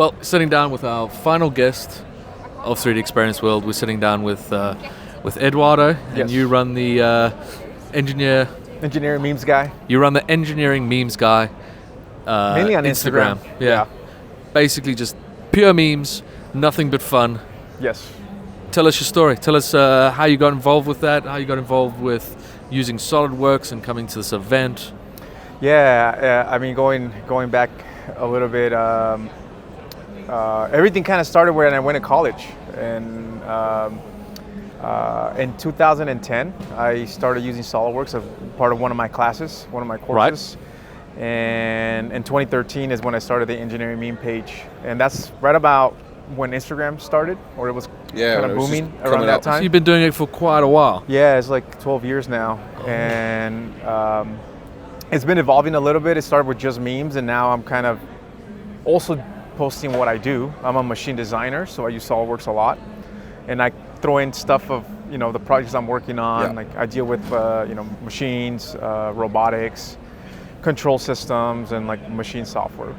Well, sitting down with our final guest of 3D Experience World, we're sitting down with Eduardo, and Yes. you run the Engineering memes guy. You run the engineering memes guy. Mainly on Instagram. Yeah. Basically, just pure memes, nothing but fun. Yes. Tell us your story. Tell us how you got involved with that. How you got involved with using SolidWorks and coming to this event. Yeah. I mean, going back a little bit. Everything kind of started when I went to college, and in 2010, I started using SolidWorks as part of one of my classes, one of my courses. Right. And in 2013 is when I started the engineering meme page, and that's right about when Instagram started, or it was kind of booming around that time. So you've been doing it for quite a while. Yeah, it's like 12 years now, and it's been evolving a little bit. It started with just memes, and now I'm kind of also posting what I do. I'm a machine designer, so I use SolidWorks a lot, and I throw in stuff of the projects I'm working on. Yeah. Like I deal with machines, robotics, control systems, and like machine software.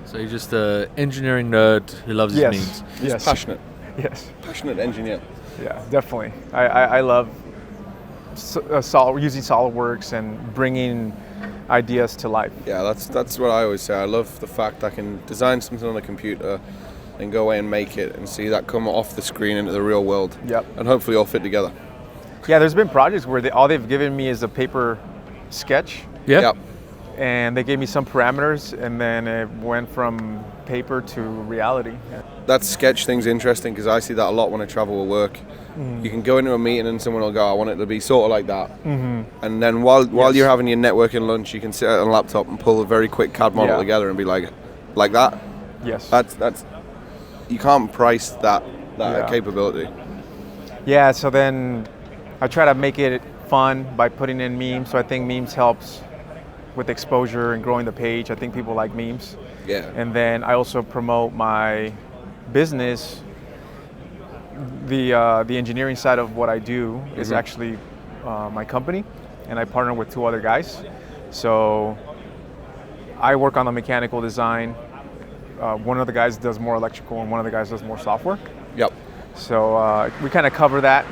So you're just an engineering nerd who loves his memes. He's passionate. Yes. Passionate engineer. Yeah, definitely. I love using SolidWorks and bringing ideas to life. Yeah, that's what I always say. I love the fact I can design something on a computer and go away and make it and see that come off the screen into the real world. Yep. And hopefully all fit together. Yeah, there's been projects where all they've given me is a paper sketch. Yeah. Yep. And they gave me some parameters, and then it went from paper to reality. Yeah. That sketch thing's interesting because I see that a lot when I travel with work. Mm-hmm. You can go into a meeting and someone will go, I want it to be sort of like that. Mm-hmm. And then while you're having your networking lunch, you can sit on a laptop and pull a very quick CAD model together and be like that? Yes. That's you can't price that capability. Yeah, so then I try to make it fun by putting in memes. So I think memes helps with exposure and growing the page. I think people like memes. Yeah. And then I also promote my business. The engineering side of what I do is actually my company, and I partner with two other guys. So I work on the mechanical design. One of the guys does more electrical, and one of the guys does more software. Yep. So we kind of cover that,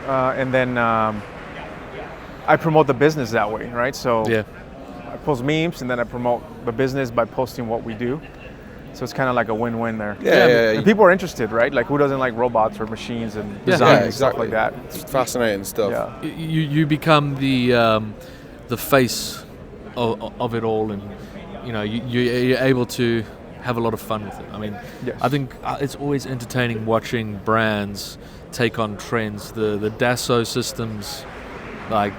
and then I promote the business that way, right? So I post memes, and then I promote the business by posting what we do. So it's kind of like a win-win there. Yeah. And people are interested, right? Like, who doesn't like robots or machines and design and stuff like that? It's fascinating stuff. Yeah. You become the face of it all, and you're able to have a lot of fun with it. I mean, I think it's always entertaining watching brands take on trends. The Dassault Systems, like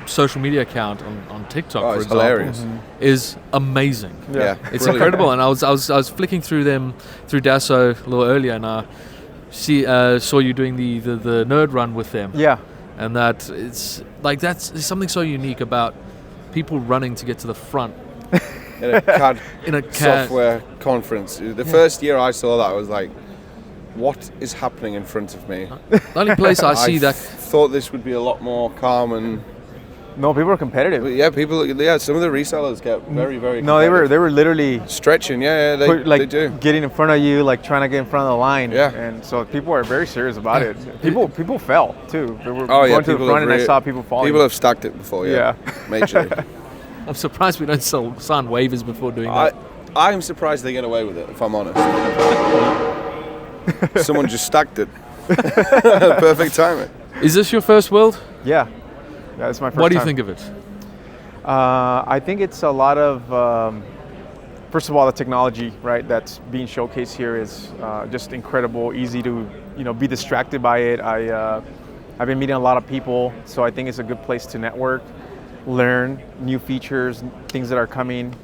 social media account on TikTok, for example, hilarious. is amazing. Yeah. It's incredible. And I was flicking through Dassault a little earlier, and I saw you doing the nerd run with them. Yeah. And that it's like there's something so unique about people running to get to the front. In a CAD software conference. The first year I saw that, I was like, what is happening in front of me? The only place I see that... thought this would be a lot more calm and... No, people are competitive. But some of the resellers get very, very No, they were literally... Stretching, they do. Getting in front of you, like trying to get in front of the line. Yeah. And so people are very serious about it. People fell, too. They were going to the front, and I saw people falling. People have stacked it before, majorly. I'm surprised we don't sign waivers before doing that. I'm surprised they get away with it, if I'm honest. Someone just stacked it. Perfect timing. Is this your first World? Yeah, it's my first time. What do you think of it? I think it's a lot of, first of all, the technology, right, that's being showcased here is just incredible, easy to, be distracted by it. I've been meeting a lot of people, so I think it's a good place to network, learn new features, things that are coming.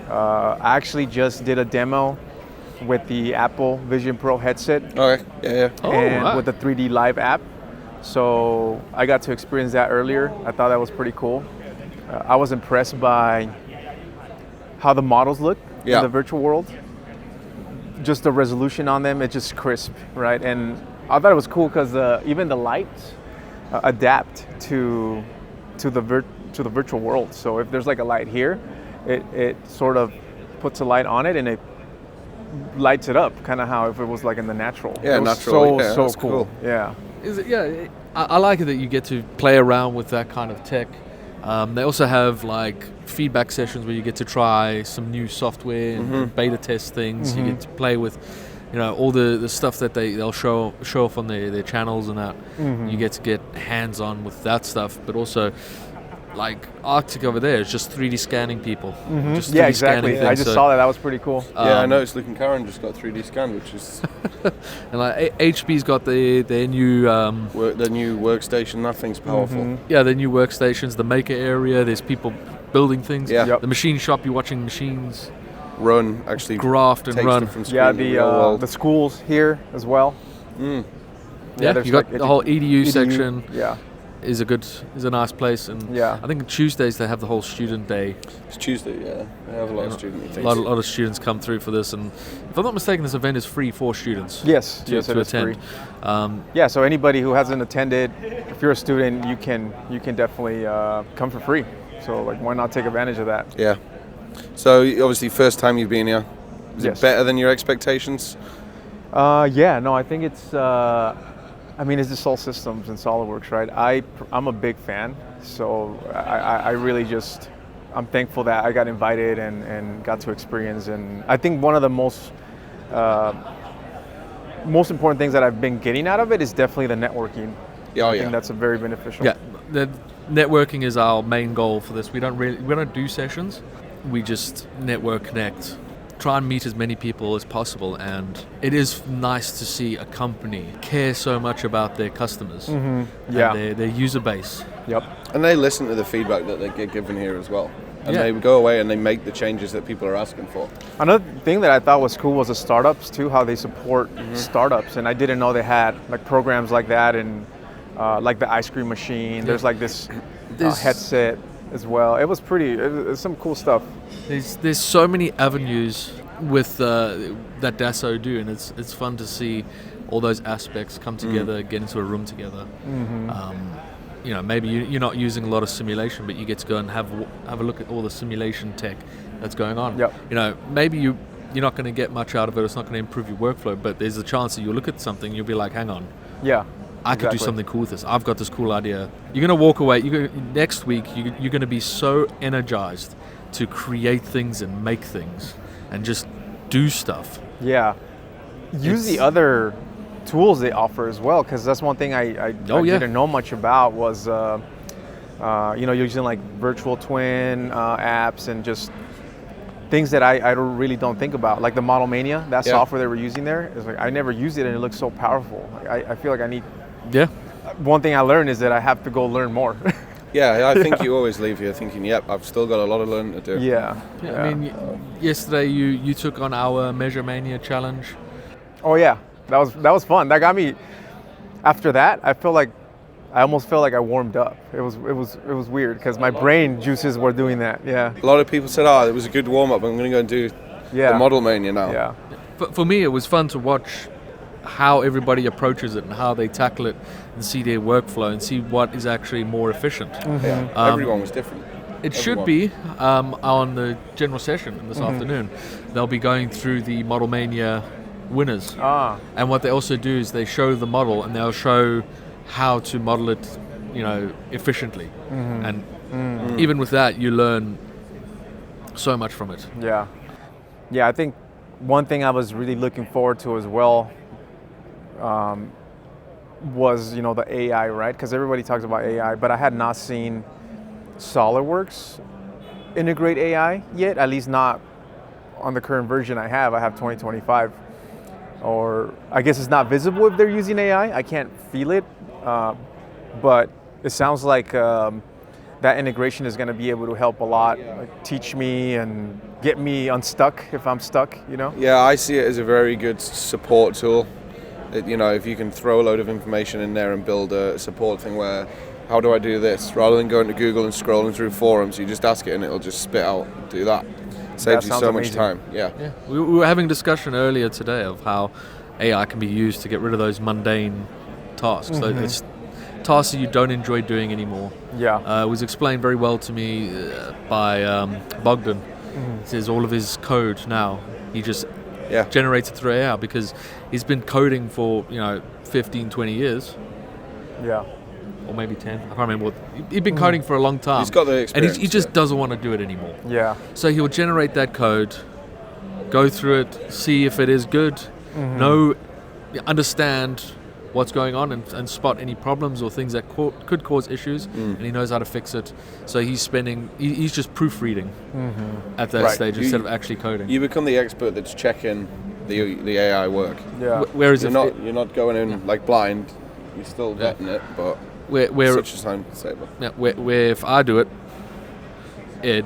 I actually just did a demo with the Apple Vision Pro headset. Okay, yeah. And with the 3D Live app. So I got to experience that earlier. I thought that was pretty cool. I was impressed by how the models look in the virtual world. Just the resolution on them, it's just crisp, right? And I thought it was cool because even the lights adapt to the virtual world. So if there's like a light here, it sort of puts a light on it, and it lights it up, kind of how if it was like in the natural. Yeah, it was natural. So That's cool. Yeah. I like it that you get to play around with that kind of tech. They also have like feedback sessions where you get to try some new software and beta test things. You get to play with, all the stuff that they'll show off on their channels and that. You get to get hands on with that stuff, but also like Arctic over there is just 3D scanning people. Just 3D exactly. scanning things. I just saw that. That was pretty cool. I noticed Luke and Karen just got 3D scanned, which is and like HP's got their new the new workstation. That thing's powerful. their new workstations, the maker area. There's people building things. Yeah. The machine shop. You're watching machines Actually graft and takes run. different screen, the schools here as well. You got the whole EDU section. Yeah. Is a nice place, and I think Tuesdays they have the whole student day. It's Tuesday, They have a lot of student meetings. A lot of students come through for this, and if I'm not mistaken, this event is free for students. Yes, to it is attend. Free. So anybody who hasn't attended, if you're a student, you can definitely come for free. So like, why not take advantage of that? Yeah. So obviously, first time you've been here. Is it better than your expectations? I think it's. It's just all systems and SolidWorks, right? I'm a big fan, so I really just, I'm thankful that I got invited and got to experience. And I think one of the most important things that I've been getting out of it is definitely the networking. I think that's a very beneficial. Yeah, the networking is our main goal for this. We don't do sessions. We just network, connect, try and meet as many people as possible, and it is nice to see a company care so much about their customers and their user base. And they listen to the feedback that they get given here as well, and they go away and they make the changes that people are asking for. Another thing that I thought was cool was the startups too, how they support startups, and I didn't know they had like programs like that, and like the ice cream machine. There's like this headset as well. It was some cool stuff. There's so many avenues with that Dassault do, and it's fun to see all those aspects come together, get into a room together. Maybe you're not using a lot of simulation, but you get to go and have a look at all the simulation tech that's going on. Maybe you're not going to get much out of it. It's not going to improve your workflow, but there's a chance that you'll look at something, you'll be like, hang on. I could do something cool with this. I've got this cool idea. You're going to walk away. Next week, you're going to be so energized to create things and make things and just do stuff. Use the other tools they offer as well, because that's one thing I didn't know much about was using like virtual twin apps and just things that I really don't think about, like the Model Mania, that software they were using there. It's like I never used it and it looks so powerful. I feel like I need. One thing I learned is that I have to go learn more. I think you always leave here thinking, I've still got a lot of learning to do. I mean, yesterday you took on our Measure Mania challenge. Oh yeah, that was fun. That got me. After that, I almost felt like I warmed up. It was weird because my brain juices were doing that. A lot of people said, it was a good warm up. I'm going to go and do the Model Mania now. For me, it was fun to watch how everybody approaches it and how they tackle it and see their workflow and see what is actually more efficient. Everyone was different. Should be on the general session this afternoon. They'll be going through the Model Mania winners. And what they also do is they show the model and they'll show how to model it, efficiently. And even with that, you learn so much from it. I think one thing I was really looking forward to as well was the AI, right? Because everybody talks about AI, but I had not seen SolidWorks integrate AI yet, at least not on the current version I have. I have 2025, or I guess it's not visible if they're using AI. I can't feel it, but it sounds like that integration is going to be able to help a lot, like teach me and get me unstuck if I'm stuck, I see it as a very good support tool. If you can throw a load of information in there and build a support thing where, how do I do this? Rather than going to Google and scrolling through forums, you just ask it and it'll just spit out, do that. It saves you so much time. We were having a discussion earlier today of how AI can be used to get rid of those mundane tasks. Those tasks that you don't enjoy doing anymore. It was explained very well to me by Bogdan. It says all of his code now, he just generates it through AI because he's been coding for 15, 20 years. Yeah. Or maybe 10. I can't remember. He's been coding for a long time. He's got the experience. And he just doesn't want to do it anymore. Yeah. So he'll generate that code, go through it, see if it is good, understand what's going on and spot any problems or things that could cause issues, and he knows how to fix it. So he's just proofreading at that stage instead of actually coding. You become the expert that's checking the AI work. Yeah. Whereas you're not going in like blind. You're still vetting it, but such a time saver. Yeah, where if I do it,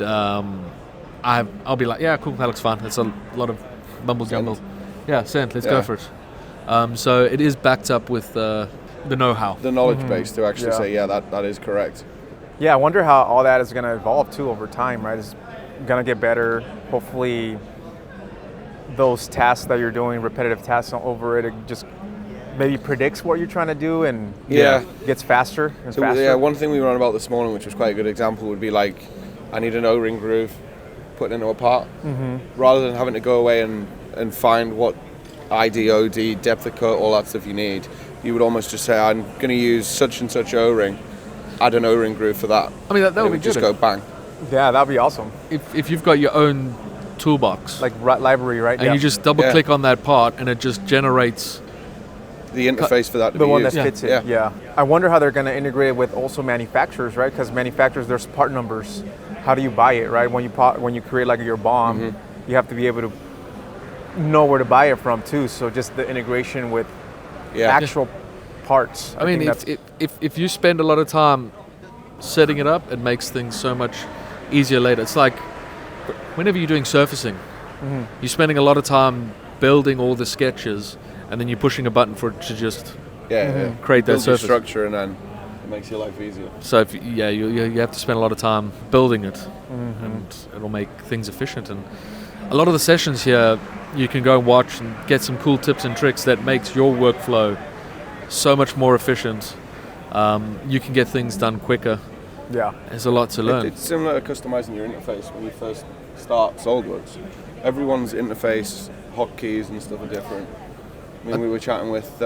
I'll be like, yeah, cool, that looks fun. It's a lot of mumble jumble. Yeah, send. Let's go for it. So it is backed up with the know-how, the knowledge base to actually say, that is correct. Yeah, I wonder how all that is going to evolve too over time. Right, it's going to get better. Hopefully, those tasks that you're doing, repetitive tasks over it just maybe predicts what you're trying to do and gets faster and faster. Yeah, one thing we were on about this morning, which was quite a good example, would be like, I need an O-ring groove put into a part, rather than having to go away and find what ID, OD, depth of cut, all that stuff you need. You would almost just say, I'm going to use such and such O-ring, add an O-ring groove for that. I mean, that would be good. Just go bang. Yeah, that would be awesome. If you've got your own toolbox, like library, right? And you just double click on that part and it just generates the interface for that to the be one used. that fits it. Yeah. I wonder how they're going to integrate it with also manufacturers, right? Because manufacturers, there's part numbers. How do you buy it, right? When you create like your bomb, you have to be able to know where to buy it from too. So just the integration with actual parts. I mean, if you spend a lot of time setting it up, it makes things so much easier later. It's like whenever you're doing surfacing, you're spending a lot of time building all the sketches, and then you're pushing a button for it to just create that surface structure, and then it makes your life easier. So you have to spend a lot of time building it, and it'll make things efficient. And a lot of the sessions here, you can go and watch and get some cool tips and tricks that makes your workflow so much more efficient. You can get things done quicker. Yeah, there's a lot to learn. It's similar to customizing your interface when you first start SolidWorks. Everyone's interface, hotkeys and stuff are different. I mean, we were chatting with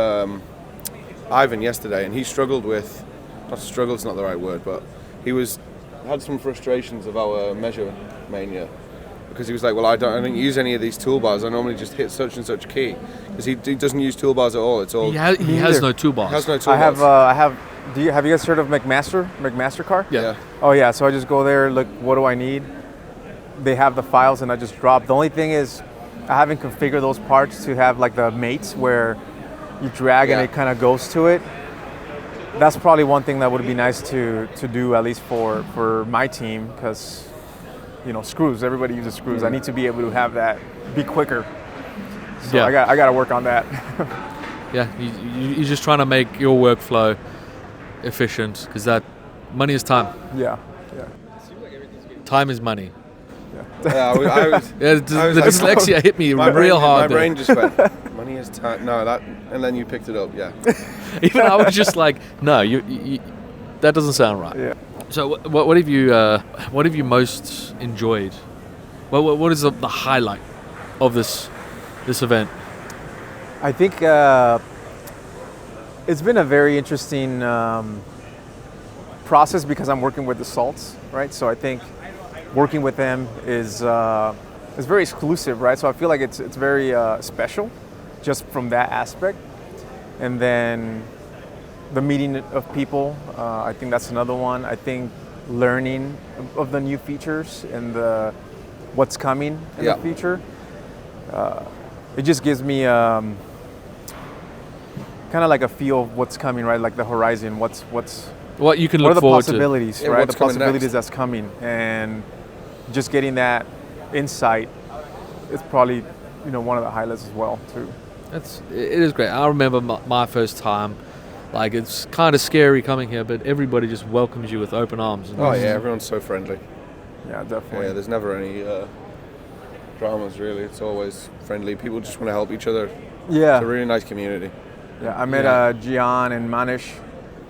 Ivan yesterday, and he struggled with, not struggled's not the right word, but he had some frustrations of our measure mania, because he was like, well, I don't use any of these toolbars. I normally just hit such and such key, because he doesn't use toolbars at all. It's all he has no toolbars. He has no toolbars. I have. Have you guys heard of McMaster car? Yeah. Oh yeah. So I just go there, look, what do I need? They have the files, and I just drop. The only thing is, I haven't configured those parts to have like the mates where you drag and it kind of goes to it. That's probably one thing that would be nice to do, at least for my team, because screws. Everybody uses screws. I need to be able to have that be quicker. So I got to work on that. You're just trying to make your workflow efficient, because that money is time. Yeah. Time is money. I was the dyslexia hit me real hard. My brain just went, money is time. No, and then you picked it up. Yeah. Even I was just like, no, you that doesn't sound right. Yeah. So what have you most enjoyed? What is the highlight of this event? I think it's been a very interesting process, because I'm working with the salts, right? So I think working with them is very exclusive, right? So I feel like it's very special, just from that aspect. And then the meeting of people, I think that's another one. I think learning of the new features and what's coming in the future. It just gives me kind of like a feel of what's coming, right? Like the horizon, what you can look forward to. What are the possibilities, right? The possibilities that's coming, and just getting that insight is probably one of the highlights as well too. It is great. I remember my first time. Like, it's kind of scary coming here, but everybody just welcomes you with open arms. Everyone's so friendly. Yeah, definitely. Yeah, there's never any dramas really. It's always friendly. People just want to help each other. Yeah, it's a really nice community. Yeah, I met Gian and Manish.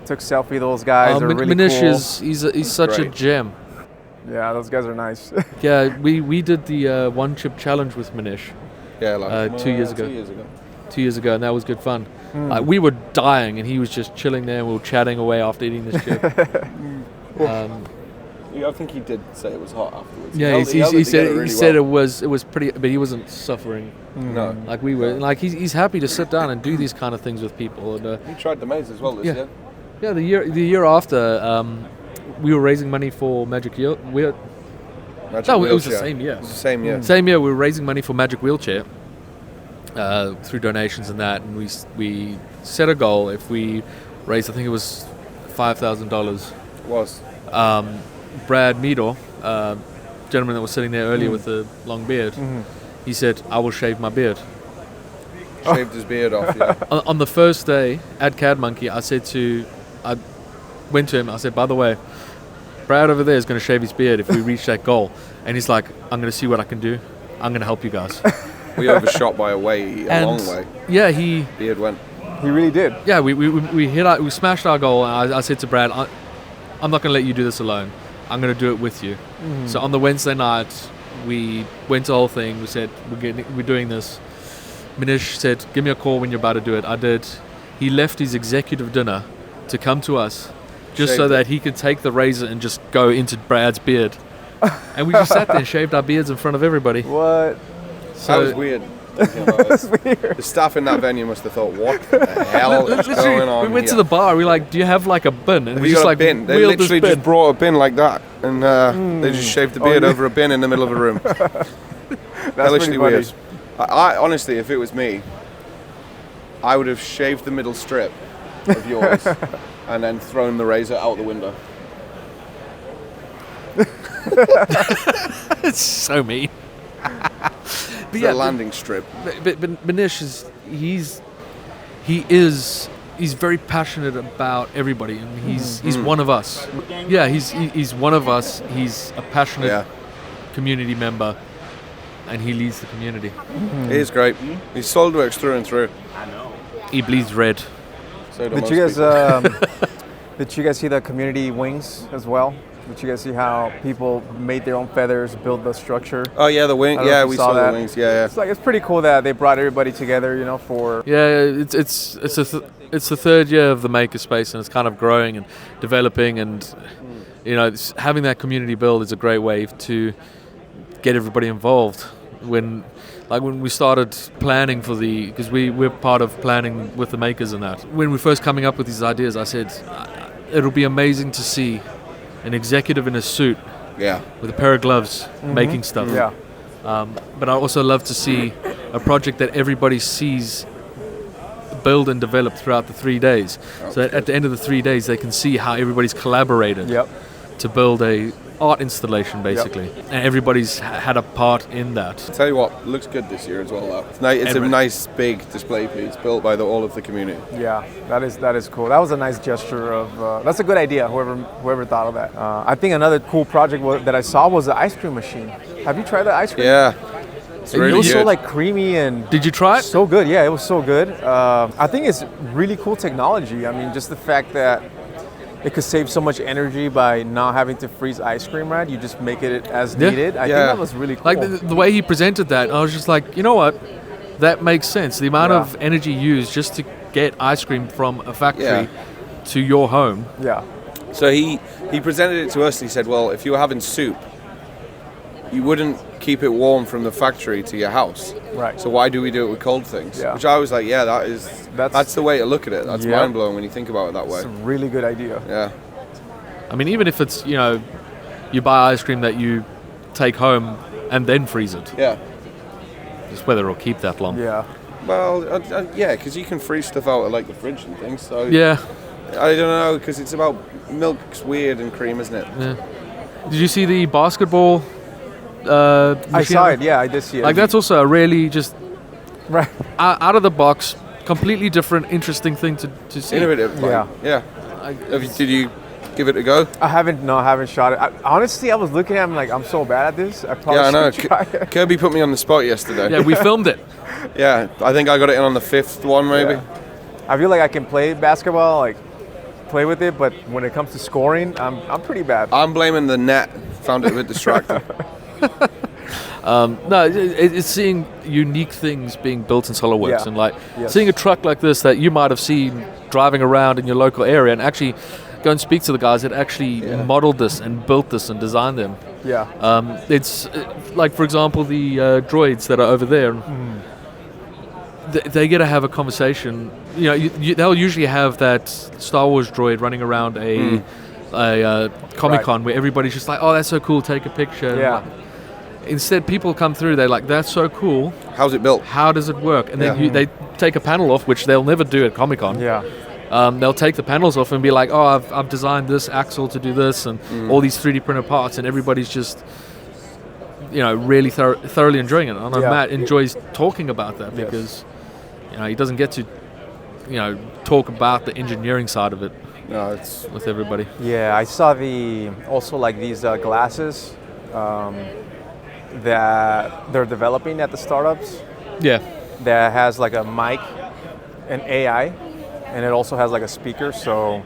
Took selfie with those guys. They're really Manish cool. he's such a gem. Yeah, those guys are nice. Yeah, we did the one chip challenge with Manish. Yeah, like 2 years ago. 2 years ago. 2 years ago, and that was good fun. Like, we were dying, and he was just chilling there, and we were chatting away after eating this chip. I think he did say it was hot afterwards. Yeah, he said it was pretty, but he wasn't suffering. No, Like we were. Like he's happy to sit down and do these kind of things with people. And he tried the maze as well this year. Yeah, the year after, we were raising money for Magic Wheel. No, it was the same year. It was the same year. Same year, we were raising money for Magic Wheelchair through donations and that, and we set a goal. If we raised, I think it was $5,000. It was. Brad Meador, gentleman that was sitting there earlier with the long beard, he said, "I will shave my beard." Shaved his beard off. Yeah. On the first day at CAD Monkey, I went to him. I said, "By the way, Brad over there is going to shave his beard if we reach that goal." And he's like, "I'm going to see what I can do. I'm going to help you guys." We overshot by a long way. Yeah, beard went. He really did. Yeah, we smashed our goal, and I said to Brad, "I'm not going to let you do this alone. I'm going to do it with you." So on the Wednesday night, we went to the whole thing. We said, we're doing this. Manish said, "Give me a call when you're about to do it." I did. He left his executive dinner to come to us just so that he could take the razor and just go into Brad's beard. And we just sat there and shaved our beards in front of everybody. What? That was weird. That's weird. The staff in that venue must have thought, "What the hell is going on?" We went to the bar. We're like, "Do you have like a bin?" And we just got like a bin. They wheeled literally this bin. just brought a bin like that, and they just shaved the beard over a bin in the middle of a room. That's pretty weird. I honestly, if it was me, I would have shaved the middle strip of yours and then thrown the razor out the window. It's so mean. But yeah, landing strip. But Manish he's very passionate about everybody, and he's one of us. Yeah, he's one of us. He's a passionate community member, and he leads the community. He is great. He's SolidWorks through and through. I know. He bleeds red. So Did you guys see the community wings as well? Did you guys see how people made their own feathers, build the structure? Oh yeah, the wing. Yeah, we saw the wings. Yeah. It's pretty cool that they brought everybody together, for. Yeah, it's the third year of the makerspace, and it's kind of growing and developing, and having that community build is a great way to get everybody involved. When we started planning because we're part of planning with the makers and that. When we first coming up with these ideas, I said it'll be amazing to see an executive in a suit, with a pair of gloves, making stuff. Yeah. But I also love to see a project that everybody sees build and develop throughout the 3 days. So that at the end of the 3 days, they can see how everybody's collaborated to build a art installation, basically, and everybody's had a part in that. I'll tell you what, looks good this year as well. It's a nice big display piece built by all of the community. Yeah, that is cool. That was a nice gesture of. That's a good idea. Whoever thought of that. I think another cool project that I saw was the ice cream machine. Have you tried the ice cream? Yeah. It's really it was good. so creamy and. Did you try it? So good. Yeah, it was so good. I think it's really cool technology. I mean, just the fact that it could save so much energy by not having to freeze ice cream, right? You just make it as needed. I think that was really cool. Like the way he presented that, I was just like, you know what? That makes sense. The amount of energy used just to get ice cream from a factory to your home. Yeah. So he presented it to us and he said, well, if you were having soup, you wouldn't keep it warm from the factory to your house. Right. So why do we do it with cold things? Yeah. Which I was like, that's the way to look at it. That's mind blowing when you think about it that way. It's a really good idea. Yeah. I mean, even if it's, you buy ice cream that you take home and then freeze it. Yeah. Just whether it'll keep that long. Yeah. Well, because you can freeze stuff out of the fridge and things. So yeah. I don't know, because it's about milk's weird and cream, isn't it? Yeah. Did you see the basketball? I saw it. Yeah, I did see it. That's also a really just right out of the box, completely different, interesting thing to see. Innovative. Yeah. Did you give it a go? I haven't shot it. Honestly, I was looking at him like, I'm so bad at this. I probably should try it. Kirby put me on the spot yesterday. Yeah, we filmed it. Yeah, I think I got it in on the 5th one, maybe. Yeah. I feel like I can play basketball, play with it, but when it comes to scoring, I'm pretty bad. I'm blaming the net. Found it a bit distracting. No, it's seeing unique things being built in SolidWorks, and like seeing a truck like this that you might have seen driving around in your local area, and actually go and speak to the guys that actually modeled this and built this and designed them. It's like, for example, the droids that are over there. They get to have a conversation. You know, they'll usually have that Star Wars droid running around a Comic-Con where everybody's just like, "Oh, that's so cool! Take a picture." Yeah. Instead, people come through. They're like, "That's so cool! How's it built? How does it work?" And then they take a panel off, which they'll never do at Comic-Con. They'll take the panels off and be like, "Oh, I've designed this axle to do this, and all these 3D printed parts," and everybody's just, you know, really thoroughly enjoying it. I know Matt enjoys talking about that because, you know, he doesn't get to, you know, talk about the engineering side of it. No, it's Mm-hmm. with everybody. Yeah, I saw also like these glasses that they're developing at the startups. Yeah. That has like a mic and AI, and it also has like a speaker. So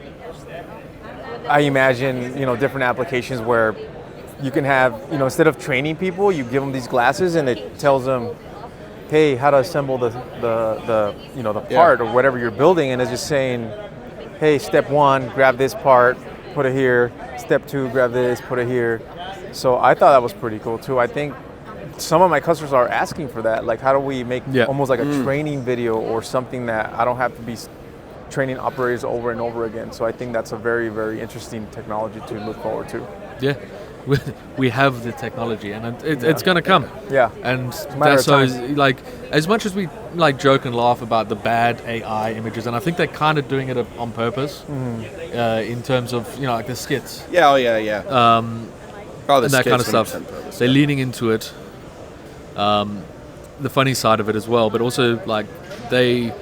I imagine, you know, different applications where you can have, you know, instead of training people, you give them these glasses and it tells them, hey, how to assemble the part or whatever you're building, and it's just saying, hey, step 1, grab this part, put it here. Step 2, grab this, put it here. So I thought that was pretty cool too. I think some of my customers are asking for that. Like, how do we make almost like a training video or something that I don't have to be training operators over and over again? So I think that's a very, very interesting technology to look forward to. Yeah. We have the technology, and it's going to come. Yeah. And that's so, like, as much as we like joke and laugh about the bad AI images, and I think they're kind of doing it on purpose, in terms of, you know, like the skits. Yeah, and that kind of stuff. They're leaning into it. The funny side of it as well, but also like they're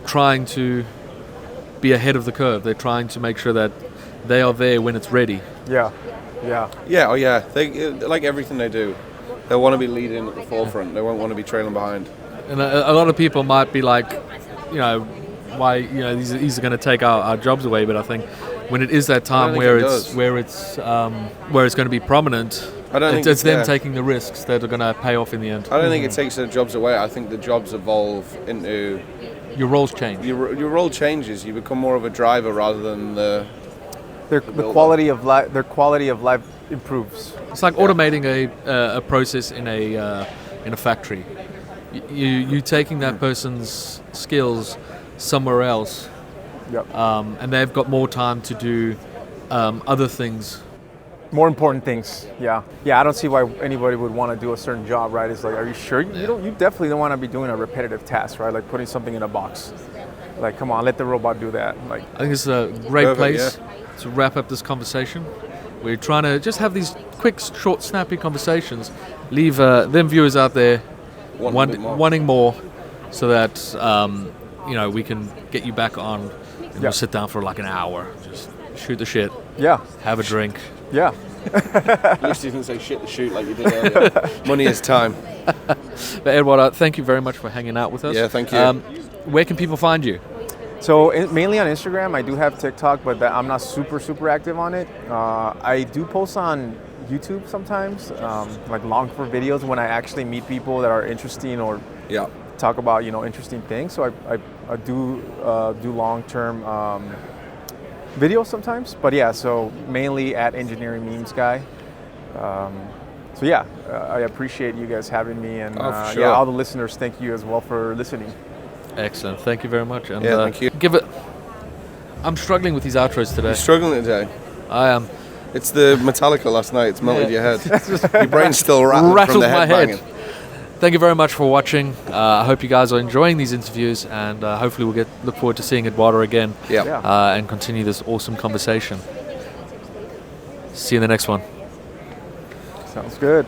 trying to be ahead of the curve. They're trying to make sure that they are there when it's ready. Yeah. They like everything they do. They want to be leading at the forefront. They won't want to be trailing behind. And a lot of people might be like, you know, why, you know, these are going to take our jobs away. But I think when it is that time where it's going to be prominent, it's them taking the risks that are going to pay off in the end. I don't think it takes the jobs away. I think the jobs evolve into your roles change. Your role changes. You become more of a driver rather than the quality of life. Their quality of life improves. It's like automating a process in a factory. You taking that person's skills somewhere else, and they've got more time to do other things. More important things. Yeah. I don't see why anybody would want to do a certain job, right? It's like, are you sure? You definitely don't want to be doing a repetitive task, right? Like putting something in a box. Like, come on, let the robot do that. Like, I think it's a great place to wrap up this conversation. We're trying to just have these quick, short, snappy conversations. Leave them viewers out there wanting more, so that you know, we can get you back on and we'll sit down for like an hour, just shoot the shit. Yeah. Have a drink. Yeah. At least you didn't say shit to shoot like you did earlier. Money is time. But Eduardo, thank you very much for hanging out with us. Yeah, thank you. Where can people find you? So mainly on Instagram. I do have TikTok, but I'm not super active on it. I do post on YouTube sometimes, like long form videos when I actually meet people that are interesting or talk about, you know, interesting things. So I do long term videos sometimes. But yeah, so mainly at Engineering Memes Guy. So yeah, I appreciate you guys having me, and all the listeners, thank you as well for listening. Excellent, thank you very much. And thank you. I'm struggling with these outros today. You're struggling today? I am. It's the Metallica last night. It's melted your head. Your brain's still rattling from the head banging. Thank you very much for watching. I hope you guys are enjoying these interviews, and hopefully we'll look forward to seeing Eduardo again and continue this awesome conversation. See you in the next one. Sounds good.